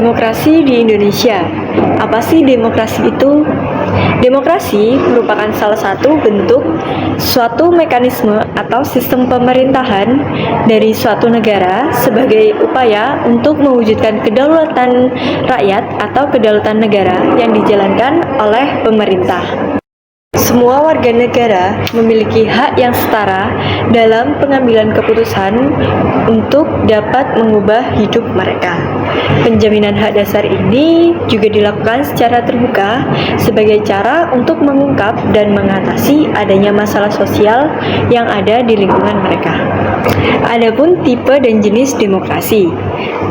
Demokrasi di Indonesia. Apa sih demokrasi itu? Demokrasi merupakan salah satu bentuk suatu mekanisme atau sistem pemerintahan dari suatu negara sebagai upaya untuk mewujudkan kedaulatan rakyat atau kedaulatan negara yang dijalankan oleh pemerintah. Semua warga negara memiliki hak yang setara dalam pengambilan keputusan untuk dapat mengubah hidup mereka. Penjaminan hak dasar ini juga dilakukan secara terbuka sebagai cara untuk mengungkap dan mengatasi adanya masalah sosial yang ada di lingkungan mereka. Adapun tipe dan jenis demokrasi.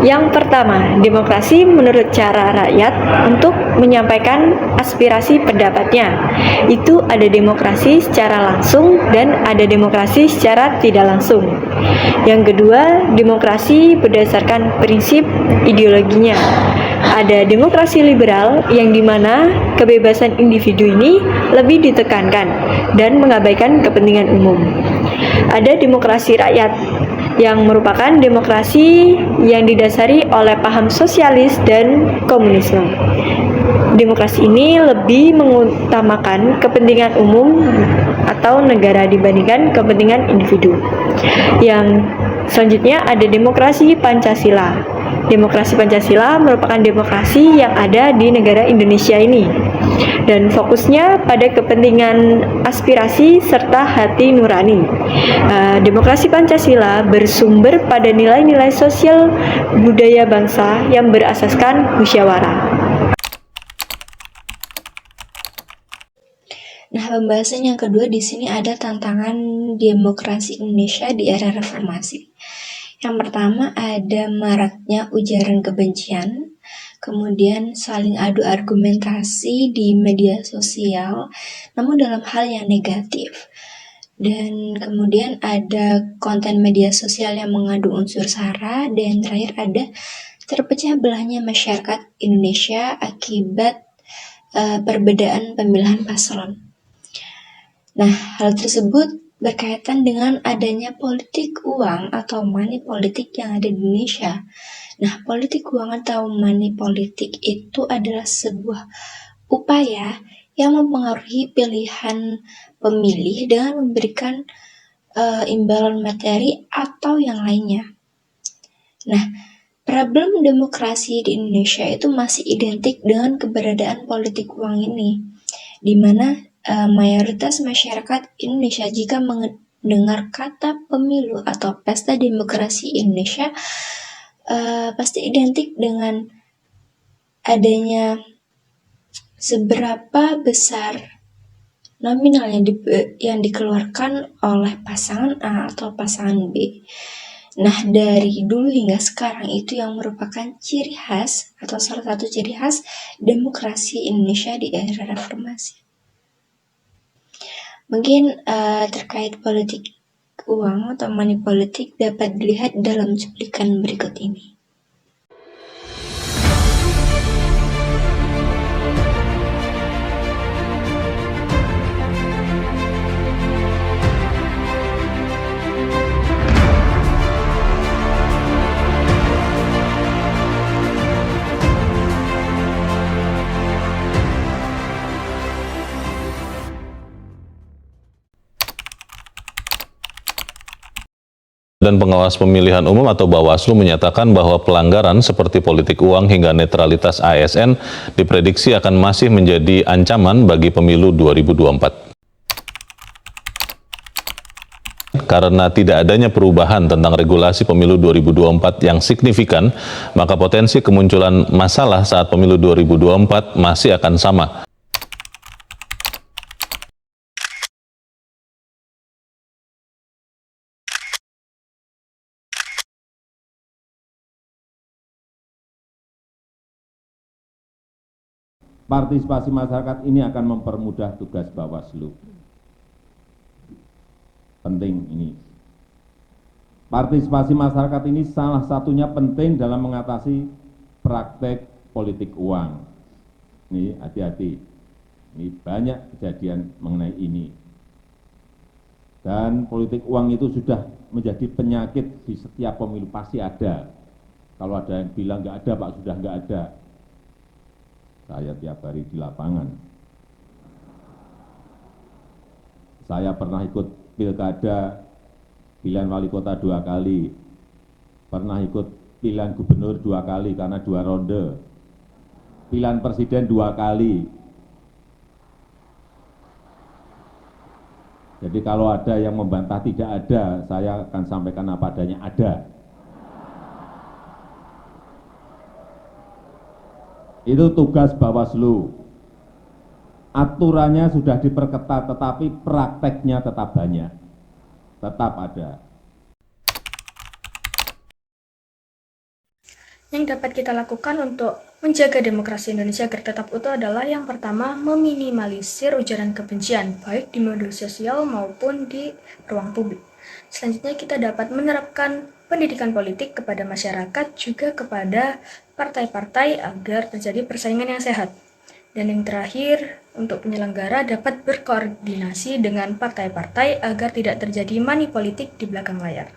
Yang pertama, demokrasi menurut cara rakyat untuk menyampaikan aspirasi pendapatnya. Itu ada demokrasi secara langsung dan ada demokrasi secara tidak langsung. Yang kedua, demokrasi berdasarkan prinsip ideologinya. Ada demokrasi liberal yang dimana kebebasan individu ini lebih ditekankan dan mengabaikan kepentingan umum. Ada demokrasi rakyat yang merupakan demokrasi yang didasari oleh paham sosialis dan komunisme. Demokrasi ini lebih mengutamakan kepentingan umum atau negara dibandingkan kepentingan individu. Yang selanjutnya ada demokrasi Pancasila. Demokrasi Pancasila merupakan demokrasi yang ada di negara Indonesia ini dan fokusnya pada kepentingan aspirasi serta hati nurani. Demokrasi Pancasila bersumber pada nilai-nilai sosial budaya bangsa yang berasaskan musyawarah. Nah, pembahasan yang kedua di sini ada tantangan demokrasi Indonesia di era reformasi. Yang pertama ada maraknya ujaran kebencian, kemudian saling adu argumentasi di media sosial, namun dalam hal yang negatif. Dan kemudian ada konten media sosial yang mengandung unsur sara, dan terakhir ada terpecah belahnya masyarakat Indonesia akibat perbedaan pemilihan paslon. Nah, hal tersebut berkaitan dengan adanya politik uang atau money politik yang ada di Indonesia. Nah, politik uang atau money politik itu adalah sebuah upaya yang mempengaruhi pilihan pemilih dengan memberikan imbalan materi atau yang lainnya. Nah, problem demokrasi di Indonesia itu masih identik dengan keberadaan politik uang ini, di mana mayoritas masyarakat Indonesia jika mendengar kata pemilu atau pesta demokrasi Indonesia pasti identik dengan adanya seberapa besar nominal yang dikeluarkan oleh pasangan A atau pasangan B. Nah, dari dulu hingga sekarang itu yang merupakan ciri khas atau salah satu ciri khas demokrasi Indonesia di era reformasi. Mungkin terkait politik uang atau money politik dapat dilihat dalam cuplikan berikut ini. Dan pengawas pemilihan umum atau Bawaslu menyatakan bahwa pelanggaran seperti politik uang hingga netralitas ASN diprediksi akan masih menjadi ancaman bagi pemilu 2024. Karena tidak adanya perubahan tentang regulasi pemilu 2024 yang signifikan, maka potensi kemunculan masalah saat pemilu 2024 masih akan sama. Partisipasi masyarakat ini akan mempermudah tugas Bawaslu. Penting ini. Partisipasi masyarakat ini salah satunya penting dalam mengatasi praktek politik uang. Ini hati-hati. Ini banyak kejadian mengenai ini. Dan politik uang itu sudah menjadi penyakit di setiap pemilu, pasti ada. Kalau ada yang bilang nggak ada Pak, sudah nggak ada. Saya tiap hari di lapangan. Saya pernah ikut pilkada pilihan wali kota 2 kali. Pernah ikut pilihan gubernur 2 kali karena 2 ronde. Pilihan presiden 2 kali. Jadi kalau ada yang membantah tidak ada, saya akan sampaikan apa adanya, ada. Itu tugas Bawaslu. Aturannya sudah diperketat, tetapi prakteknya tetap banyak. Tetap ada. Yang dapat kita lakukan untuk menjaga demokrasi Indonesia agar tetap utuh adalah yang pertama, meminimalisir ujaran kebencian, baik di media sosial maupun di ruang publik. Selanjutnya kita dapat menerapkan pendidikan politik kepada masyarakat, juga kepada partai-partai agar terjadi persaingan yang sehat. Dan yang terakhir, untuk penyelenggara dapat berkoordinasi dengan partai-partai agar tidak terjadi money politik di belakang layar.